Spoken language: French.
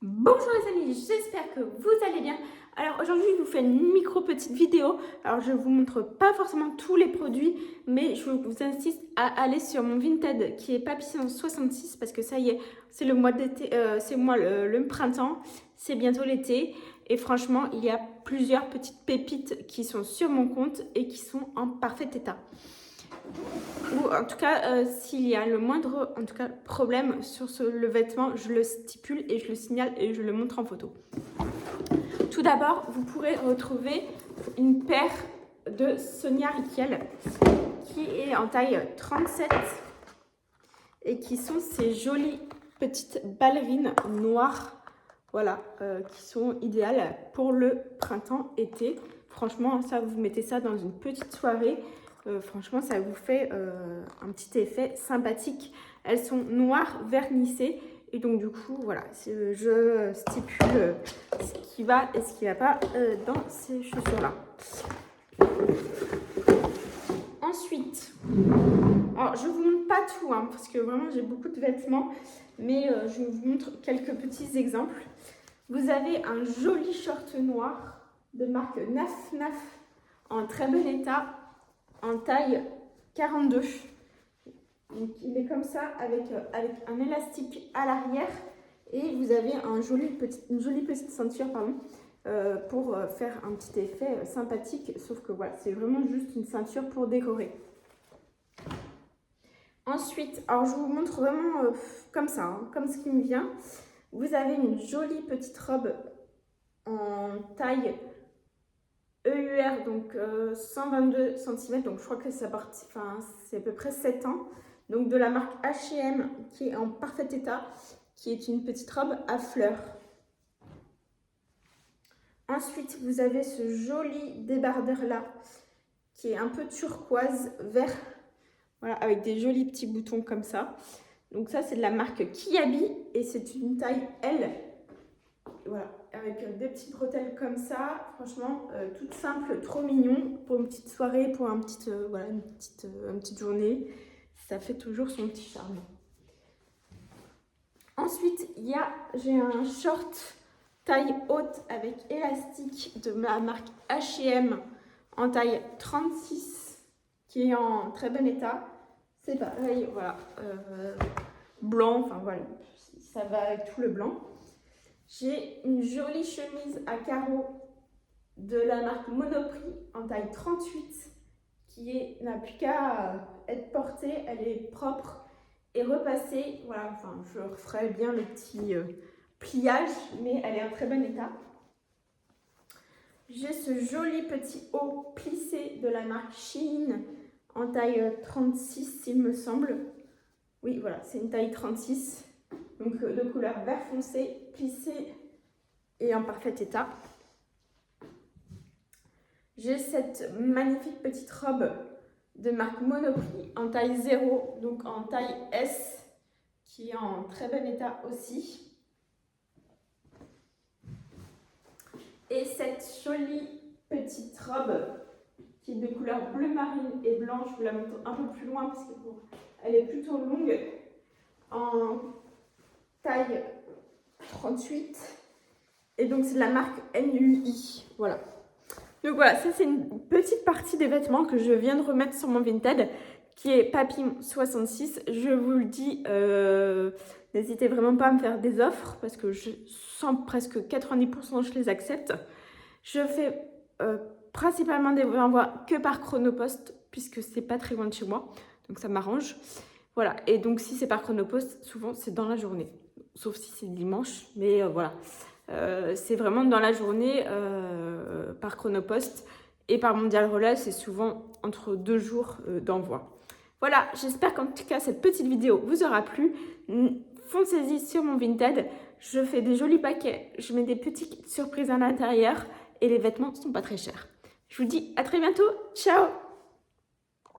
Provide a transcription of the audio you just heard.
Bonjour les amis, j'espère que vous allez bien. Alors aujourd'hui je vous fais une petite vidéo. Alors je ne vous montre pas forcément tous les produits, mais je vous insiste à aller sur mon Vinted qui est Papillon 66 parce que ça y est, c'est le mois d'été, c'est le printemps, c'est bientôt l'été. Et franchement, il y a plusieurs petites pépites qui sont sur mon compte et qui sont en parfait état. Ou en tout cas, s'il y a le moindre problème sur le vêtement, je le stipule et je le signale et je le montre en photo. Tout d'abord, vous pourrez retrouver une paire de Sonia Rykiel qui est en taille 37 et qui sont ces jolies petites ballerines noires, voilà, qui sont idéales pour le printemps-été. Franchement, ça, vous mettez ça dans une petite soirée. Franchement, ça vous fait un petit effet sympathique. Elles sont noires, vernissées. Et donc, du coup, voilà, je stipule ce qui va et ce qui ne va pas dans ces chaussures-là. Ensuite, alors je ne vous montre pas tout, hein, parce que vraiment, j'ai beaucoup de vêtements. Mais je vous montre quelques petits exemples. Vous avez un joli short noir de marque Naf Naf en très bon état, en taille 42. Donc il est comme ça avec un élastique à l'arrière et vous avez une jolie petite ceinture pour faire un petit effet sympathique, sauf que voilà, c'est vraiment juste une ceinture pour décorer. Ensuite, alors je vous montre vraiment comme ça, hein, comme ce qui me vient. Vous avez une jolie petite robe en taille EUR, donc 122 cm, donc je crois que c'est à peu près 7 ans. Donc de la marque H&M qui est en parfait état, qui est une petite robe à fleurs. Ensuite, vous avez ce joli débardeur là, qui est un peu turquoise, vert, voilà, avec des jolis petits boutons comme ça. Donc ça, c'est de la marque Kiabi et c'est une taille L. Voilà, avec des petites bretelles comme ça, franchement, toute simple, trop mignon pour une petite soirée, pour une petite journée. Ça fait toujours son petit charme. Ensuite, j'ai un short taille haute avec élastique de la marque H&M en taille 36 qui est en très bon état. C'est pareil, voilà, blanc, enfin voilà, ça va avec tout le blanc. J'ai une jolie chemise à carreaux de la marque Monoprix en taille 38 qui n'a plus qu'à être portée, elle est propre et repassée. Voilà, enfin, je referai bien le petit pliage, mais elle est en très bon état. J'ai ce joli petit haut plissé de la marque Shein en taille 36, il me semble. Oui, voilà, c'est une taille 36, donc de couleur vert foncé, plissé et en parfait état. J'ai cette magnifique petite robe de marque Monoprix en taille 0, donc en taille S, qui est en très bon état aussi. Et cette jolie petite robe qui est de couleur bleu marine et blanche, je vous la montre un peu plus loin parce qu'elle est plutôt longue, en taille 38. Et donc c'est de la marque NUI, voilà. Donc voilà, ça c'est une petite partie des vêtements que je viens de remettre sur mon Vinted, qui est Papillon 66. Je vous le dis, n'hésitez vraiment pas à me faire des offres, parce que je sens presque 90% je les accepte. Je fais principalement des envois que par Chronopost, puisque c'est pas très loin de chez moi, donc ça m'arrange. Voilà, et donc si c'est par Chronopost, souvent c'est dans la journée, sauf si c'est dimanche, mais voilà. C'est vraiment dans la journée par Chronopost et par Mondial Relais, c'est souvent entre 2 jours d'envoi. Voilà, j'espère qu'en tout cas cette petite vidéo vous aura plu. Foncez-y sur mon Vinted, je fais des jolis paquets, je mets des petites surprises à l'intérieur et les vêtements ne sont pas très chers. Je vous dis à très bientôt, ciao!